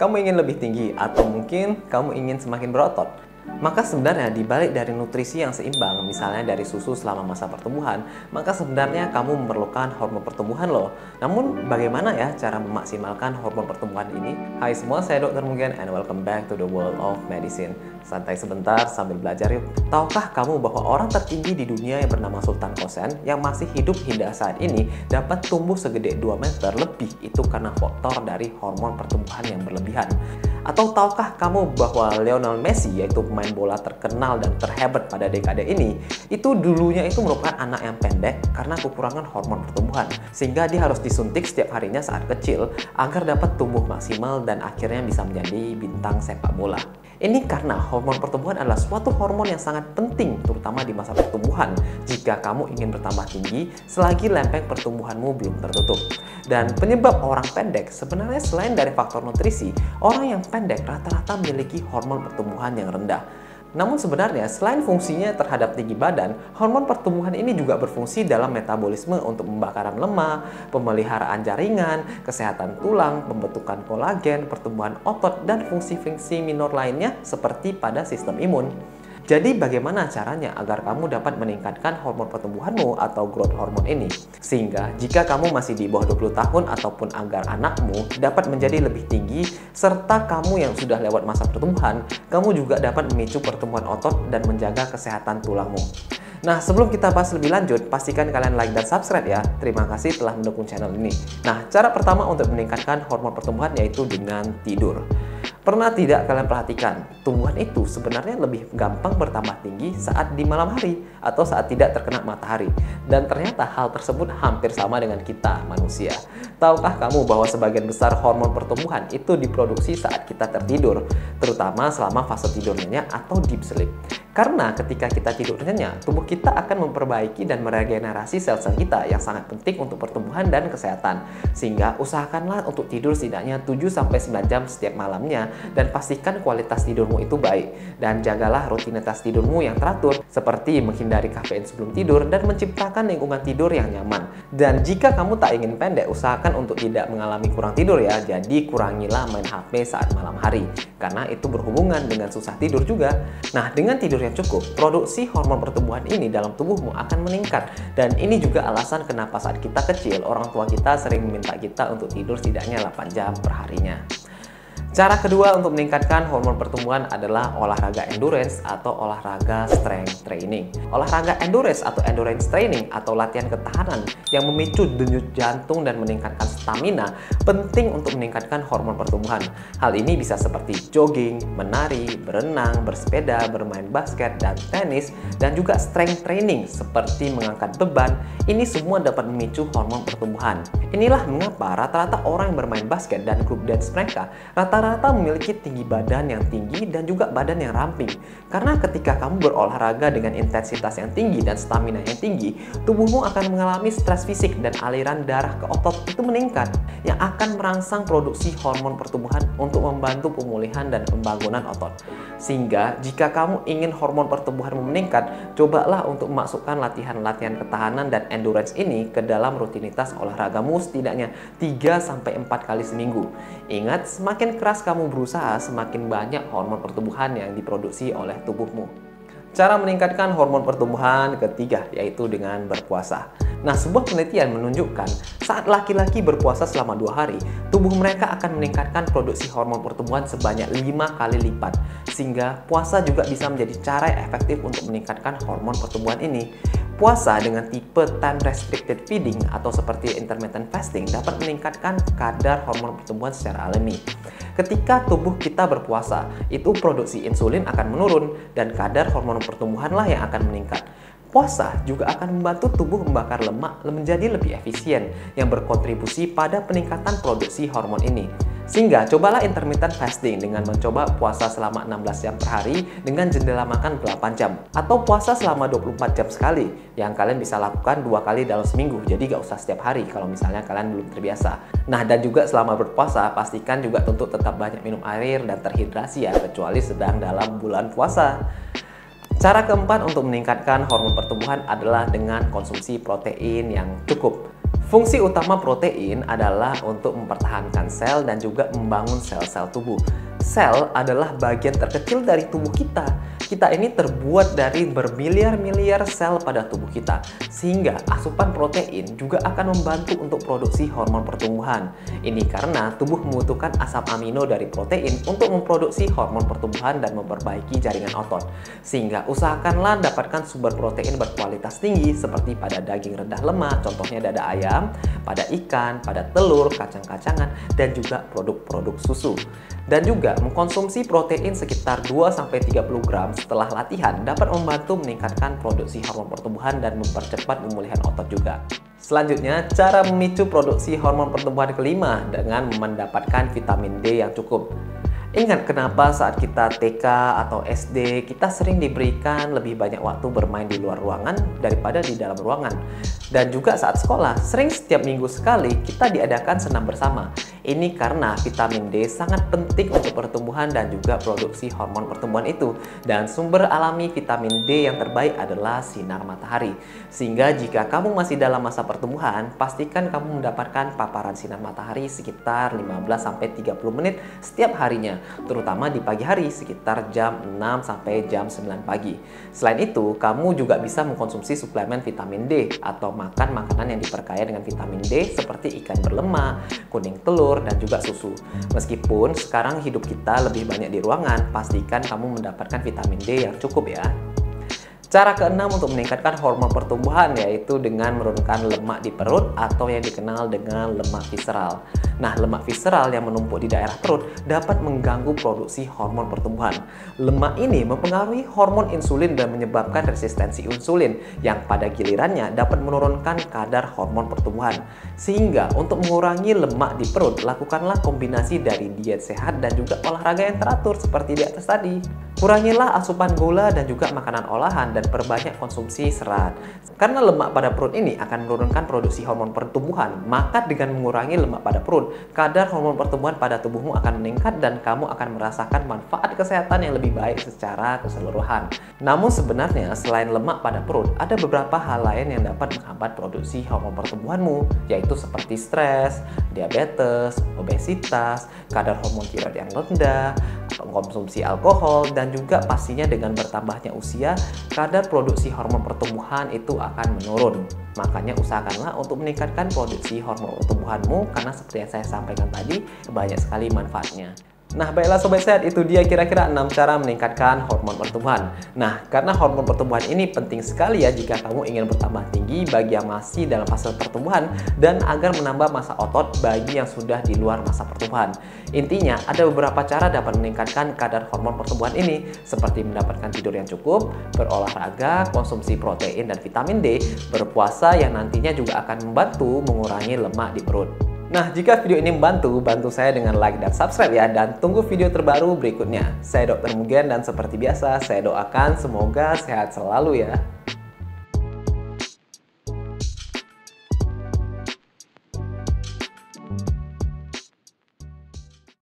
kamu ingin lebih tinggi, atau mungkin kamu ingin semakin berotot. Maka sebenarnya dibalik dari nutrisi yang seimbang, misalnya dari susu selama masa pertumbuhan, maka sebenarnya kamu memerlukan hormon pertumbuhan loh. Namun bagaimana ya cara memaksimalkan hormon pertumbuhan ini? Hai semua, saya Dr. Mugen and welcome back to the world of medicine. Santai sebentar sambil belajar yuk. Tahukah kamu bahwa orang tertinggi di dunia yang bernama Sultan Qasim yang masih hidup hingga saat ini dapat tumbuh segede 2 meter lebih itu karena faktor dari hormon pertumbuhan yang berlebihan? Atau tahukah kamu bahwa Lionel Messi, yaitu pemain bola terkenal dan terhebat pada dekade ini, itu dulunya itu merupakan anak yang pendek karena kekurangan hormon pertumbuhan, sehingga dia harus disuntik setiap harinya saat kecil agar dapat tumbuh maksimal dan akhirnya bisa menjadi bintang sepak bola. Ini karena hormon pertumbuhan adalah suatu hormon yang sangat penting, terutama di masa pertumbuhan, jika kamu ingin bertambah tinggi selagi lempeng pertumbuhanmu belum tertutup. Dan penyebab orang pendek sebenarnya selain dari faktor nutrisi, orang yang pendek rata-rata memiliki hormon pertumbuhan yang rendah. Namun sebenarnya selain fungsinya terhadap tinggi badan, hormon pertumbuhan ini juga berfungsi dalam metabolisme untuk pembakaran lemak, pemeliharaan jaringan, kesehatan tulang, pembentukan kolagen, pertumbuhan otot, dan fungsi-fungsi minor lainnya seperti pada sistem imun. Jadi bagaimana caranya agar kamu dapat meningkatkan hormon pertumbuhanmu atau growth hormone ini? Sehingga jika kamu masih di bawah 20 tahun ataupun agar anakmu dapat menjadi lebih tinggi, serta kamu yang sudah lewat masa pertumbuhan, kamu juga dapat memicu pertumbuhan otot dan menjaga kesehatan tulangmu. Nah, sebelum kita bahas lebih lanjut, pastikan kalian like dan subscribe ya. Terima kasih telah mendukung channel ini. Nah, cara pertama untuk meningkatkan hormon pertumbuhan yaitu dengan tidur. Pernah tidak kalian perhatikan, tumbuhan itu sebenarnya lebih gampang bertambah tinggi saat di malam hari atau saat tidak terkena matahari. Dan ternyata hal tersebut hampir sama dengan kita manusia. Tahukah kamu bahwa sebagian besar hormon pertumbuhan itu diproduksi saat kita tertidur, terutama selama fase tidur nyenyak atau deep sleep. Karena ketika kita tidur nyenyak, tubuh kita akan memperbaiki dan meregenerasi sel-sel kita yang sangat penting untuk pertumbuhan dan kesehatan. Sehingga usahakanlah untuk tidur setidaknya 7-9 jam setiap malamnya dan pastikan kualitas tidurmu itu baik. Dan jagalah rutinitas tidurmu yang teratur seperti menghindari kafein sebelum tidur dan menciptakan lingkungan tidur yang nyaman. Dan jika kamu tak ingin pendek, usahakan untuk tidak mengalami kurang tidur ya. Jadi kurangilah main HP saat malam hari karena itu berhubungan dengan susah tidur juga. Nah, dengan tidur yang cukup, produksi hormon pertumbuhan ini dalam tubuhmu akan meningkat. Dan ini juga alasan kenapa saat kita kecil, orang tua kita sering meminta kita untuk tidur setidaknya 8 jam per harinya. Cara kedua untuk meningkatkan hormon pertumbuhan adalah olahraga endurance atau olahraga strength training. Olahraga endurance atau endurance training atau latihan ketahanan yang memicu denyut jantung dan meningkatkan stamina penting untuk meningkatkan hormon pertumbuhan. Hal ini bisa seperti jogging, menari, berenang, bersepeda, bermain basket, dan tenis, dan juga strength training seperti mengangkat beban. Ini semua dapat memicu hormon pertumbuhan. Inilah mengapa rata-rata orang yang bermain basket dan grup dance mereka rata-rata memiliki tinggi badan yang tinggi dan juga badan yang ramping. Karena ketika kamu berolahraga dengan intensitas yang tinggi dan stamina yang tinggi, tubuhmu akan mengalami stres fisik dan aliran darah ke otot itu meningkat, yang akan merangsang produksi hormon pertumbuhan untuk membantu pemulihan dan pembangunan otot. Sehingga jika kamu ingin hormon pertumbuhanmu meningkat, cobalah untuk memasukkan latihan-latihan ketahanan dan endurance ini ke dalam rutinitas olahragamu setidaknya 3-4 kali seminggu. Ingat, semakin keras kamu berusaha, semakin banyak hormon pertumbuhan yang diproduksi oleh tubuhmu. Cara meningkatkan hormon pertumbuhan ketiga yaitu dengan berpuasa. Nah, sebuah penelitian menunjukkan saat laki-laki berpuasa selama 2 hari, tubuh mereka akan meningkatkan produksi hormon pertumbuhan sebanyak 5 kali lipat. Sehingga puasa juga bisa menjadi cara yang efektif untuk meningkatkan hormon pertumbuhan ini. Puasa dengan tipe time restricted feeding atau seperti intermittent fasting dapat meningkatkan kadar hormon pertumbuhan secara alami. Ketika tubuh kita berpuasa, itu produksi insulin akan menurun dan kadar hormon pertumbuhanlah yang akan meningkat. Puasa juga akan membantu tubuh membakar lemak menjadi lebih efisien yang berkontribusi pada peningkatan produksi hormon ini. Sehingga cobalah intermittent fasting dengan mencoba puasa selama 16 jam per hari dengan jendela makan 8 jam. Atau puasa selama 24 jam sekali yang kalian bisa lakukan 2 kali dalam seminggu. Jadi gak usah setiap hari kalau misalnya kalian belum terbiasa. Nah, dan juga selama berpuasa pastikan juga untuk tetap banyak minum air dan terhidrasi ya, kecuali sedang dalam bulan puasa. Cara keempat untuk meningkatkan hormon pertumbuhan adalah dengan konsumsi protein yang cukup. Fungsi utama protein adalah untuk mempertahankan sel dan juga membangun sel-sel tubuh. Sel adalah bagian terkecil dari tubuh kita. Kita ini terbuat dari bermiliar-miliar sel pada tubuh kita, sehingga asupan protein juga akan membantu untuk produksi hormon pertumbuhan. Ini karena tubuh membutuhkan asam amino dari protein untuk memproduksi hormon pertumbuhan dan memperbaiki jaringan otot. Sehingga usahakanlah dapatkan sumber protein berkualitas tinggi seperti pada daging rendah lemak, contohnya dada ayam, pada ikan, pada telur, kacang-kacangan, dan juga produk-produk susu. Dan juga mengkonsumsi protein sekitar 2-30 gram setelah latihan dapat membantu meningkatkan produksi hormon pertumbuhan dan mempercepat pemulihan otot juga. Selanjutnya, cara memicu produksi hormon pertumbuhan kelima dengan mendapatkan vitamin D yang cukup. Ingat kenapa saat kita TK atau SD kita sering diberikan lebih banyak waktu bermain di luar ruangan daripada di dalam ruangan. Dan juga saat sekolah, sering setiap minggu sekali kita diadakan senam bersama. Ini karena vitamin D sangat penting untuk pertumbuhan dan juga produksi hormon pertumbuhan itu. Dan sumber alami vitamin D yang terbaik adalah sinar matahari. Sehingga jika kamu masih dalam masa pertumbuhan, pastikan kamu mendapatkan paparan sinar matahari sekitar 15-30 menit setiap harinya, terutama di pagi hari sekitar jam 6 sampai jam 9 pagi. Selain itu, kamu juga bisa mengkonsumsi suplemen vitamin D atau makan makanan yang diperkaya dengan vitamin D seperti ikan berlemak, kuning telur, dan juga susu. Meskipun sekarang hidup kita lebih banyak di ruangan, pastikan kamu mendapatkan vitamin D yang cukup ya. Cara keenam untuk meningkatkan hormon pertumbuhan yaitu dengan menurunkan lemak di perut atau yang dikenal dengan lemak visceral. Nah, lemak visceral yang menumpuk di daerah perut dapat mengganggu produksi hormon pertumbuhan. Lemak ini mempengaruhi hormon insulin dan menyebabkan resistensi insulin yang pada gilirannya dapat menurunkan kadar hormon pertumbuhan. Sehingga untuk mengurangi lemak di perut, lakukanlah kombinasi dari diet sehat dan juga olahraga yang teratur seperti di atas tadi. Kurangilah asupan gula dan juga makanan olahan dan perbanyak konsumsi serat. Karena lemak pada perut ini akan menurunkan produksi hormon pertumbuhan, maka dengan mengurangi lemak pada perut, kadar hormon pertumbuhan pada tubuhmu akan meningkat dan kamu akan merasakan manfaat kesehatan yang lebih baik secara keseluruhan. Namun sebenarnya selain lemak pada perut, ada beberapa hal lain yang dapat menghambat produksi hormon pertumbuhanmu, yaitu seperti stres, diabetes, obesitas, kadar hormon tiroid yang rendah, konsumsi alkohol, dan juga pastinya dengan bertambahnya usia, kadar produksi hormon pertumbuhan itu akan menurun. Makanya usahakanlah untuk meningkatkan produksi hormon pertumbuhanmu karena seperti yang saya sampaikan tadi, banyak sekali manfaatnya. Nah, baiklah Sobat Sehat, itu dia kira-kira 6 cara meningkatkan hormon pertumbuhan. Nah, karena hormon pertumbuhan ini penting sekali ya jika kamu ingin bertambah tinggi bagi yang masih dalam fase pertumbuhan dan agar menambah massa otot bagi yang sudah di luar masa pertumbuhan. Intinya, ada beberapa cara dapat meningkatkan kadar hormon pertumbuhan ini, seperti mendapatkan tidur yang cukup, berolahraga, konsumsi protein dan vitamin D, berpuasa yang nantinya juga akan membantu mengurangi lemak di perut. Nah, jika video ini membantu, bantu saya dengan like dan subscribe ya, dan tunggu video terbaru berikutnya. Saya Dr. Mugen dan seperti biasa, saya doakan semoga sehat selalu ya.